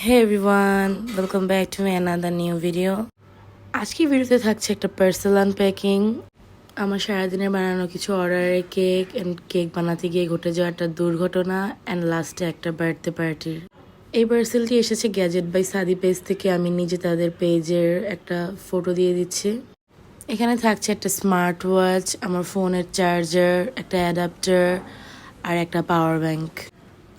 Hey everyone, welcome back to my another new video. আজকে ভিডিওতে থাকছে একটা পার্সেল আনপ্যাকিং। আমার সারাদিনের বানানো কিছু অর্ডারের কেক বানাতে গিয়ে ঘটে যাওয়া একটা দুর্ঘটনা অ্যান্ড লাস্টে একটা বার্থডে পার্টির। এই পার্সেলটি এসেছে গ্যাজেট বাই সাদি পেজ থেকে। আমি নিজে তাদের পেজের একটা ফটো দিয়ে দিচ্ছি। এখানে থাকছে একটা স্মার্ট ওয়াচ, আমার ফোনের চার্জার, একটা অ্যাডাপ্টার আর একটা পাওয়ার ব্যাংক।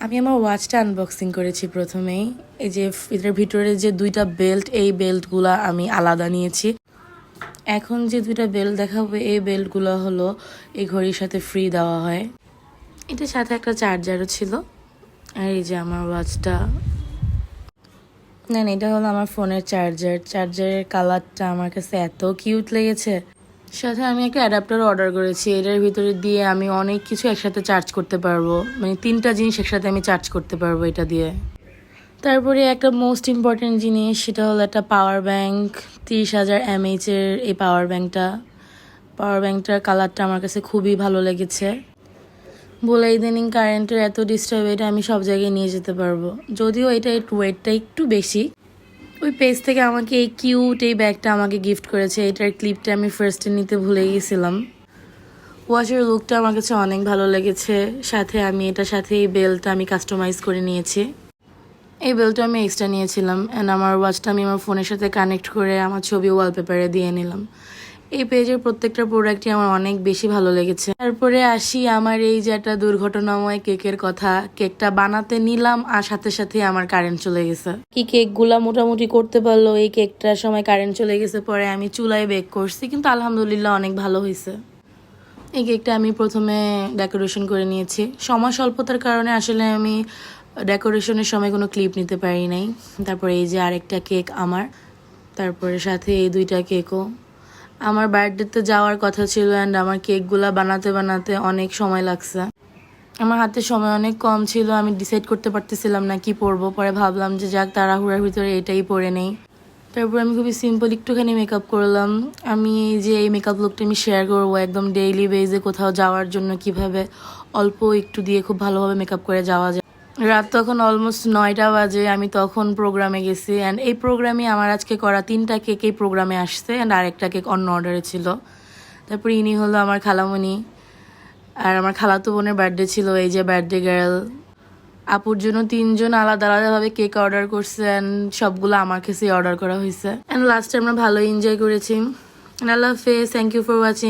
আমি আমার ওয়াচটা আনবক্সিং করেছি প্রথমেই। এই যে এটার ভিতরে যে দুইটা বেল্ট, এই বেল্টগুলা আমি আলাদা নিয়েছি। এখন যে দুইটা বেল্ট দেখাবো, এই বেল্টগুলো হলো এই ঘড়ির সাথে ফ্রি দেওয়া হয়। এটার সাথে একটা চার্জারও ছিল। আর এই যে আমার ওয়াচটা, না এটা হলো আমার ফোনের চার্জারের কালারটা আমার কাছে এত কিউট লেগেছে। সাথে আমি একটা অ্যাডাপ্টার অর্ডার করেছি। এটার ভিতরে দিয়ে আমি অনেক কিছু একসাথে চার্জ করতে পারবো, মানে 3টা জিনিস একসাথে আমি চার্জ করতে পারবো এটা দিয়ে। তারপরে একটা মোস্ট ইম্পর্টেন্ট জিনিস, সেটা হলো একটা পাওয়ার ব্যাংক, 30,000 mAh এই পাওয়ার ব্যাংকটার কালারটা আমার কাছে খুবই ভালো লেগেছে। বলে ইদানিং কারেন্টের এত ডিস্টার্ব, এটা আমি সব জায়গায় নিয়ে যেতে পারবো। যদিও এটা ওয়েটটা একটু বেশি। ওই পেজ থেকে আমাকে এই কিউট এই ব্যাগটা আমাকে গিফট করেছে। এটার ক্লিপটা আমি ফার্স্টে নিতে ভুলে গিয়েছিলাম। ওয়াচের লুকটা আমার কাছে অনেক ভালো লেগেছে। সাথে আমি এটার সাথে এই বেলটা আমি কাস্টমাইজ করে নিয়েছি। এই বেলটা আমি এক্সট্রা নিয়েছিলাম অ্যান্ড আমার ওয়াচটা আমি আমার ফোনের সাথে কানেক্ট করে আমার ছবি ওয়ালপেপারে দিয়ে নিলাম। এই পেজের প্রত্যেকটা প্রোডাক্টই আমার অনেক বেশি ভালো লেগেছে। তারপরে আসি আমার এই যে একটা দুর্ঘটনাময় কেকের কথা। কেকটা বানাতে নিলাম আর সাথে সাথে আমার কারেন্ট চলে গেছে। কেকগুলা মোটামুটি করতে পারলো, এই কেকটার সময় কারেন্ট চলে গেছে। পরে আমি চুলায় বেক করছি, কিন্তু আলহামদুলিল্লাহ অনেক ভালো হয়েছে। এই কেকটা আমি প্রথমে ডেকোরেশন করে নিয়েছি। সময় স্বল্পতার কারণে আসলে আমি ডেকোরেশনের সময় কোনো ক্লিপ নিতে পারি নাই। তারপরে এই যে আরেকটা কেক আমার, তারপরে সাথে এই দুইটা কেকও। আমার বার্থডেতে যাওয়ার কথা ছিল অ্যান্ড আমার কেকগুলা বানাতে বানাতে অনেক সময় লাগছে। আমার হাতে সময় অনেক কম ছিল, আমি ডিসাইড করতে পারতেছিলাম না কি পরবো। পরে ভাবলাম যে যাক, তাড়াহুড়ার ভিতরে এটাই পরে নেই। তারপর আমি খুবই সিম্পল একটুখানি মেকআপ করলাম। আমি যে এই মেকআপ লুকটা আমি শেয়ার করবো একদম ডেইলি বেজে কোথাও যাওয়ার জন্য, কিভাবে অল্প একটু দিয়ে খুব ভালোভাবে মেকআপ করে যাওয়া যায়। রাত তখন অলমোস্ট 9টা বাজে। আমি তখন প্রোগ্রামে গেছি অ্যান্ড এই প্রোগ্রামে আমার আজকে করা 3টা কেক এই প্রোগ্রামে আসছে অ্যান্ড আরেকটা কেক অন্য অর্ডারে ছিল। তারপর ইনি হলো আমার খালামণি, আর আমার খালাতো বোনের বার্থডে ছিল। এই যে বার্থডে গার্ল। আপুর জন্য 3জন আলাদা আলাদাভাবে কেক অর্ডার করছে অ্যান্ড সবগুলো আমার কাছেই অর্ডার করা হয়েছে। অ্যান্ড লাস্টে আমরা ভালো এনজয় করেছি। আল্লাহ হাফেজ, থ্যাংক ইউ ফর ওয়াচিং।